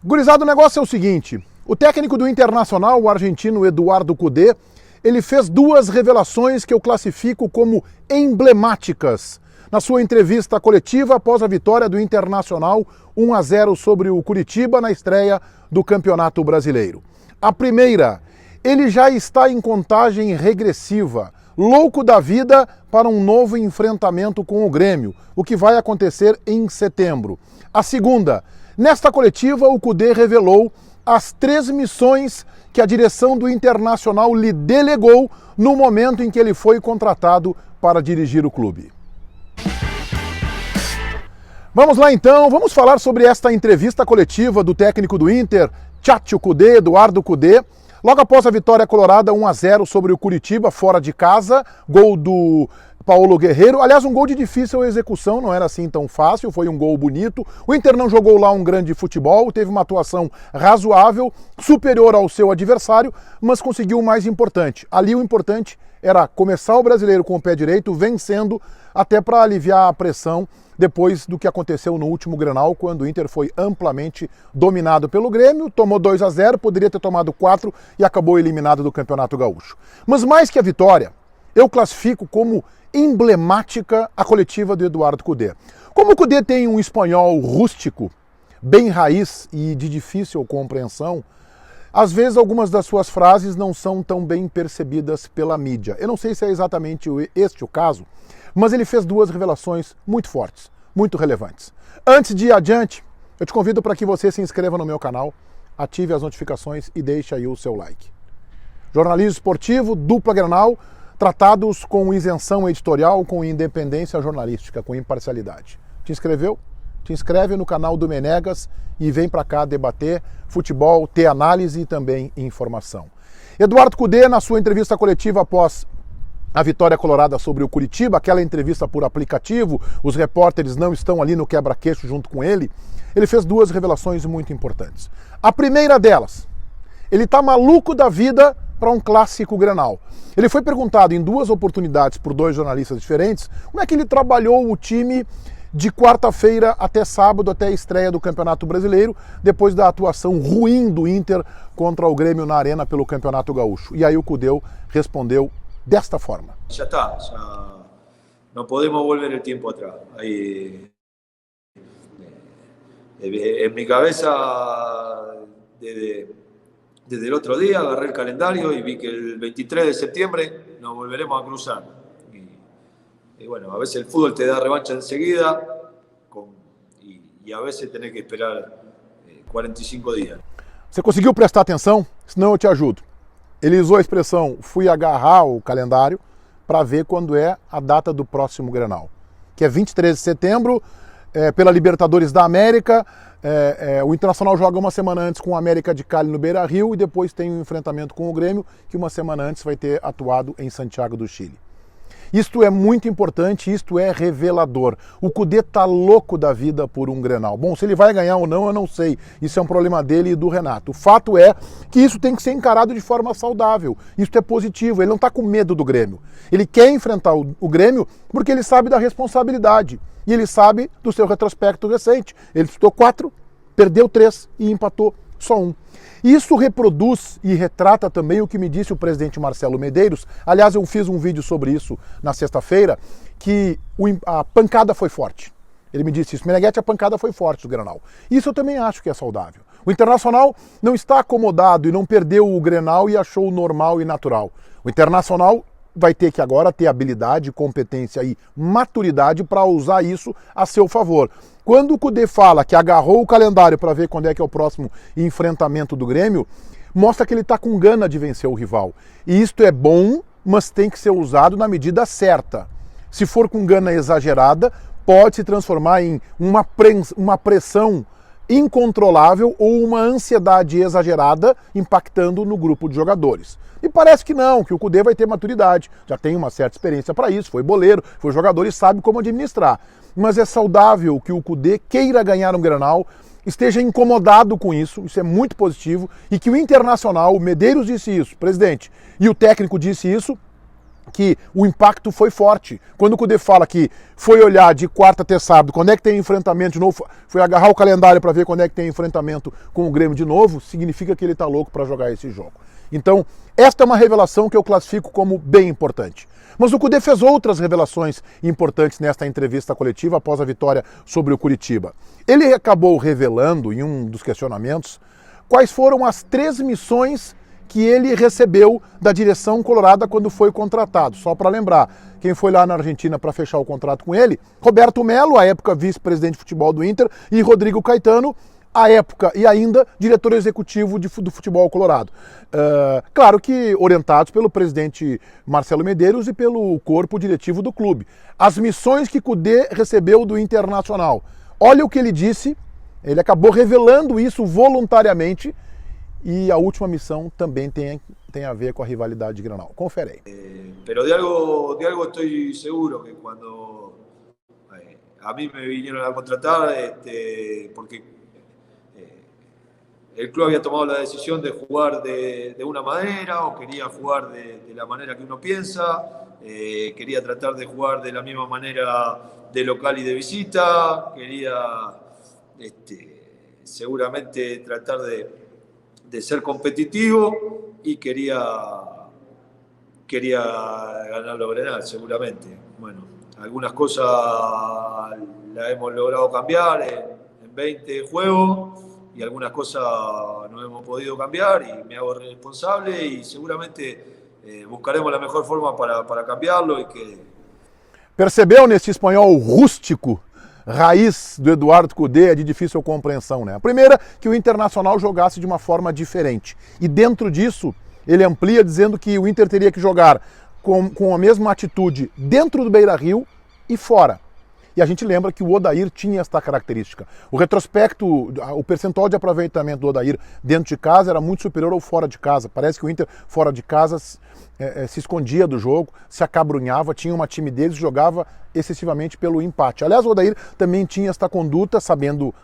Gurizada, o negócio é o seguinte, o técnico do Internacional, o argentino Eduardo Cudê, ele fez duas revelações que eu classifico como emblemáticas na sua entrevista coletiva após a vitória do Internacional 1-0 sobre o Curitiba na estreia do Campeonato Brasileiro. A primeira, ele já está em contagem regressiva, louco da vida para um novo enfrentamento com o Grêmio, o que vai acontecer em setembro. A segunda, nesta coletiva o Cudê revelou as 3 missões que a direção do Internacional lhe delegou no momento em que ele foi contratado para dirigir o clube. Vamos lá então, vamos falar sobre esta entrevista coletiva do técnico do Inter, Tchatcho Cudê, Eduardo Cudê, logo após a vitória colorada 1-0 sobre o Curitiba, fora de casa, gol do Paulo Guerreiro. Aliás, um gol de difícil execução, não era assim tão fácil, foi um gol bonito. O Inter não jogou lá um grande futebol, teve uma atuação razoável, superior ao seu adversário, mas conseguiu o mais importante. Ali o importante era começar o Brasileiro com o pé direito, vencendo, até para aliviar a pressão depois do que aconteceu no último Grenal, quando o Inter foi amplamente dominado pelo Grêmio, tomou 2-0, poderia ter tomado 4 e acabou eliminado do Campeonato Gaúcho. Mas mais que a vitória, eu classifico como emblemática a coletiva do Eduardo Cudê. Como o Cudê tem um espanhol rústico, bem raiz e de difícil compreensão, às vezes algumas das suas frases não são tão bem percebidas pela mídia. Eu não sei se é exatamente este o caso, mas ele fez duas revelações muito fortes, muito relevantes. Antes de ir adiante, eu te convido para que você se inscreva no meu canal, ative as notificações e deixe aí o seu like. Jornalismo esportivo, dupla Grenal, tratados com isenção editorial, com independência jornalística, com imparcialidade. Te inscreveu? Te inscreve no canal do Menegas e vem para cá debater futebol, ter análise e também informação. Eduardo Cudê, na sua entrevista coletiva após a vitória colorada sobre o Curitiba, aquela entrevista por aplicativo, os repórteres não estão ali no quebra-queixo junto com ele, ele fez duas revelações muito importantes. A primeira delas, ele está maluco da vida para um clássico Grenal. Ele foi perguntado em duas oportunidades por 2 jornalistas diferentes como é que ele trabalhou o time de quarta-feira até sábado, até a estreia do Campeonato Brasileiro, depois da atuação ruim do Inter contra o Grêmio na Arena pelo Campeonato Gaúcho. E aí o Cudê respondeu desta forma. Ya está, ya no podemos volver el tiempo atrás. Ahí, en mi cabeza, desde el otro día, agarré el calendario y vi que el 23 de septiembre nos volveremos a cruzar. Y bueno, a veces el fútbol te da revancha enseguida y a veces tenés que esperar 45 días. Você conseguiu prestar atenção? Senão eu te ajudo. Ele usou a expressão, fui agarrar o calendário para ver quando é a data do próximo Grenal, que é 23 de setembro, pela Libertadores da América. O Internacional joga uma semana antes com o América de Cali no Beira-Rio e depois tem um enfrentamento com o Grêmio, que uma semana antes vai ter atuado em Santiago do Chile. Isto é muito importante, isto é revelador. O Cudê tá louco da vida por um Grenal. Bom, se ele vai ganhar ou não, eu não sei. Isso é um problema dele e do Renato. O fato é que isso tem que ser encarado de forma saudável. Isso é positivo. Ele não tá com medo do Grêmio. Ele quer enfrentar o Grêmio porque ele sabe da responsabilidade. E ele sabe do seu retrospecto recente. Ele disputou 4, perdeu 3 e empatou só 1. Isso reproduz e retrata também o que me disse o presidente Marcelo Medeiros. Aliás, eu fiz um vídeo sobre isso na sexta-feira, que a pancada foi forte. Ele me disse isso, Meneghetti, a pancada foi forte do Grenal. Isso eu também acho que é saudável. O Internacional não está acomodado e não perdeu o Grenal e achou normal e natural. O Internacional vai ter que agora ter habilidade, competência e maturidade para usar isso a seu favor. Quando o Cudê fala que agarrou o calendário para ver quando é que é o próximo enfrentamento do Grêmio, mostra que ele está com gana de vencer o rival. E isto é bom, mas tem que ser usado na medida certa. Se for com gana exagerada, pode se transformar em uma pressão incontrolável ou uma ansiedade exagerada impactando no grupo de jogadores. E parece que não, que o Cudê vai ter maturidade, já tem uma certa experiência para isso, foi boleiro, foi jogador e sabe como administrar. Mas é saudável que o Cudê queira ganhar um Grenal, esteja incomodado com isso é muito positivo, e que o Internacional, o Medeiros disse isso, presidente, e o técnico disse isso, que o impacto foi forte. Quando o Kudê fala que foi olhar de quarta até sábado, quando é que tem enfrentamento de novo, foi agarrar o calendário para ver quando é que tem enfrentamento com o Grêmio de novo, significa que ele está louco para jogar esse jogo. Então, esta é uma revelação que eu classifico como bem importante. Mas o Kudê fez outras revelações importantes nesta entrevista coletiva após a vitória sobre o Curitiba. Ele acabou revelando, em um dos questionamentos, quais foram as 3 missões que ele recebeu da direção colorada quando foi contratado. Só para lembrar, quem foi lá na Argentina para fechar o contrato com ele, Roberto Melo, à época vice-presidente de futebol do Inter, e Rodrigo Caetano, à época e ainda diretor executivo do futebol colorado. Claro que orientados pelo presidente Marcelo Medeiros e pelo corpo diretivo do clube. As missões que Kudê recebeu do Internacional. Olha o que ele disse, ele acabou revelando isso voluntariamente, e a última missão também tem a ver com a rivalidade de Grenal. Confere aí. Pero de algo estoy seguro, que cuando a mí me vinieron a contratar, porque el club había tomado la decisión de jugar de una manera, o quería jugar de la manera que uno piensa, quería tratar de jugar de la misma manera de local y de visita, quería seguramente tratar de ser competitivo, y quería ganar la Grenal, seguramente. Bueno, algunas cosas las hemos logrado cambiar en 20 juegos, y algunas cosas no hemos podido cambiar, y me hago responsable, y seguramente buscaremos la mejor forma para cambiarlo. Percebeu nesse espanhol rústico, raiz do Eduardo Kudê, é de difícil compreensão, né? A primeira, que o Internacional jogasse de uma forma diferente. E dentro disso, ele amplia dizendo que o Inter teria que jogar com a mesma atitude dentro do Beira-Rio e fora. E a gente lembra que o Odair tinha esta característica. O retrospecto, o percentual de aproveitamento do Odair dentro de casa era muito superior ao fora de casa. Parece que o Inter fora de casa se escondia do jogo, se acabrunhava, tinha uma timidez e jogava excessivamente pelo empate. Aliás, o Odair também tinha esta conduta,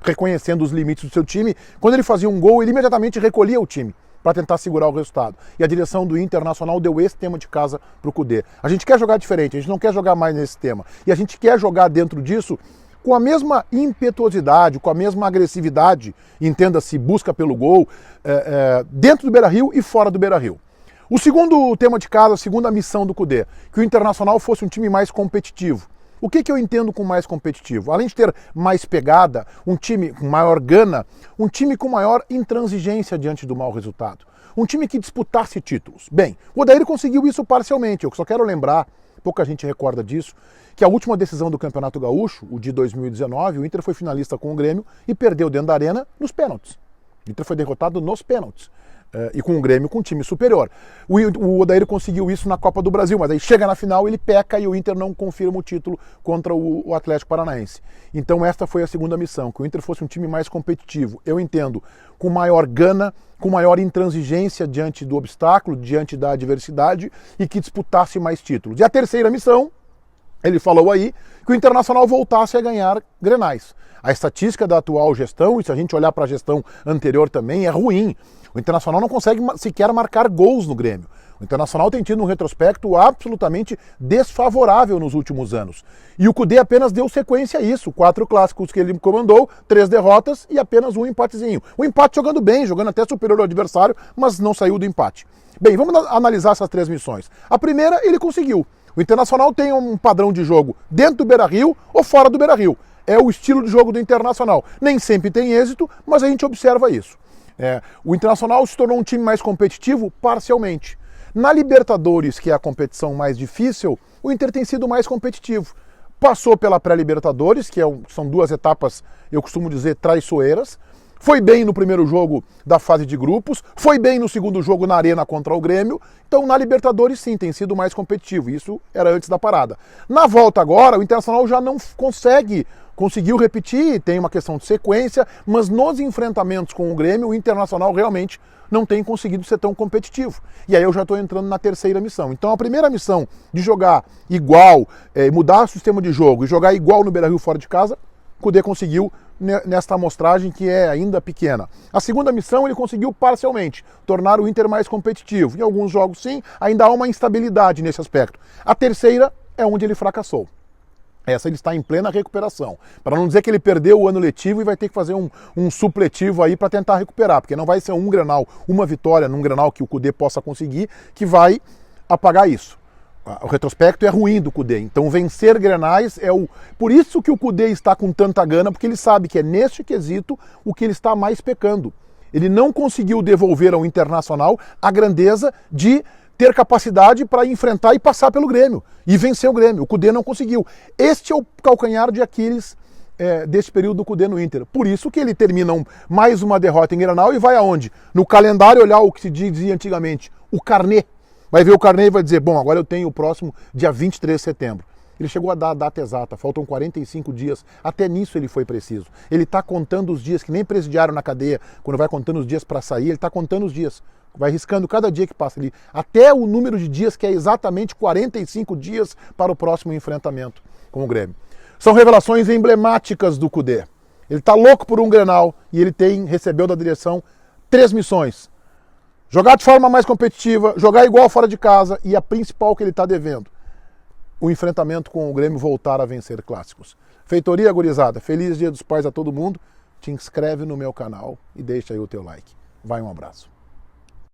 reconhecendo os limites do seu time. Quando ele fazia um gol, ele imediatamente recolhia o time para tentar segurar o resultado. E a direção do Internacional deu esse tema de casa para o Kudê. A gente quer jogar diferente, a gente não quer jogar mais nesse tema. E a gente quer jogar dentro disso com a mesma impetuosidade, com a mesma agressividade, entenda-se, busca pelo gol, dentro do Beira-Rio e fora do Beira-Rio. O segundo tema de casa, a segunda missão do Kudê, que o Internacional fosse um time mais competitivo. O que eu entendo com mais competitivo? Além de ter mais pegada, um time com maior gana, um time com maior intransigência diante do mau resultado. Um time que disputasse títulos. Bem, o Odair conseguiu isso parcialmente. Eu só quero lembrar, pouca gente recorda disso, que a última decisão do Campeonato Gaúcho, o de 2019, o Inter foi finalista com o Grêmio e perdeu dentro da arena nos pênaltis. O Inter foi derrotado nos pênaltis. E com o Grêmio com um time superior. O Odair conseguiu isso na Copa do Brasil, mas aí chega na final, ele peca e o Inter não confirma o título contra o Atlético Paranaense. Então esta foi a segunda missão, que o Inter fosse um time mais competitivo. Eu entendo, com maior gana, com maior intransigência diante do obstáculo, diante da adversidade, e que disputasse mais títulos. E a terceira missão, ele falou aí, que o Internacional voltasse a ganhar Grenais. A estatística da atual gestão, e se a gente olhar para a gestão anterior também, é ruim. O Internacional não consegue sequer marcar gols no Grêmio. O Internacional tem tido um retrospecto absolutamente desfavorável nos últimos anos. E o Kudê apenas deu sequência a isso. 4 clássicos que ele comandou, 3 derrotas e apenas um empatezinho. O empate jogando bem, jogando até superior ao adversário, mas não saiu do empate. Bem, vamos analisar essas 3 missões. A primeira, ele conseguiu. O Internacional tem um padrão de jogo dentro do Beira-Rio ou fora do Beira-Rio. É o estilo de jogo do Internacional. Nem sempre tem êxito, mas a gente observa isso. O Internacional se tornou um time mais competitivo parcialmente. Na Libertadores, que é a competição mais difícil, o Inter tem sido mais competitivo. Passou pela pré-Libertadores, que são 2 etapas, eu costumo dizer, traiçoeiras. Foi bem no primeiro jogo da fase de grupos, foi bem no segundo jogo na Arena contra o Grêmio. Então na Libertadores sim, tem sido mais competitivo. Isso era antes da parada. Na volta agora, o Internacional já não conseguiu repetir, tem uma questão de sequência, mas nos enfrentamentos com o Grêmio, o Internacional realmente não tem conseguido ser tão competitivo. E aí eu já estou entrando na terceira missão. Então a primeira missão de jogar igual, mudar o sistema de jogo e jogar igual no Beira-Rio fora de casa, o Kudê conseguiu nesta amostragem que é ainda pequena. A segunda missão ele conseguiu parcialmente, tornar o Inter mais competitivo. Em alguns jogos sim, ainda há uma instabilidade nesse aspecto. A terceira é onde ele fracassou. Essa ele está em plena recuperação. Para não dizer que ele perdeu o ano letivo e vai ter que fazer um supletivo aí para tentar recuperar, porque não vai ser um Grenal, uma vitória num Grenal que o Kudê possa conseguir, que vai apagar isso. O retrospecto é ruim do Kudê, então vencer Grenais é o... Por isso que o Kudê está com tanta gana, porque ele sabe que é neste quesito o que ele está mais pecando. Ele não conseguiu devolver ao Internacional a grandeza de ter capacidade para enfrentar e passar pelo Grêmio, e vencer o Grêmio. O Kudê não conseguiu. Este é o calcanhar de Aquiles desse período do Kudê no Inter. Por isso que ele termina mais uma derrota em Grenal e vai aonde? No calendário olhar o que se dizia antigamente, o carnê. Vai ver o carnê e vai dizer, bom, agora eu tenho o próximo dia 23 de setembro. Ele chegou a dar a data exata, faltam 45 dias. Até nisso ele foi preciso. Ele está contando os dias, que nem presidiário na cadeia, quando vai contando os dias para sair, ele está contando os dias. Vai riscando cada dia que passa ali, até o número de dias, que é exatamente 45 dias para o próximo enfrentamento com o Grêmio. São revelações emblemáticas do Kudê. Ele está louco por um Grenal e ele recebeu da direção 3 missões. Jogar de forma mais competitiva, jogar igual fora de casa e a principal que ele está devendo, o enfrentamento com o Grêmio, voltar a vencer clássicos. Feitoria, gurizada, feliz Dia dos Pais a todo mundo. Te inscreve no meu canal e deixa aí o teu like. Vai, um abraço.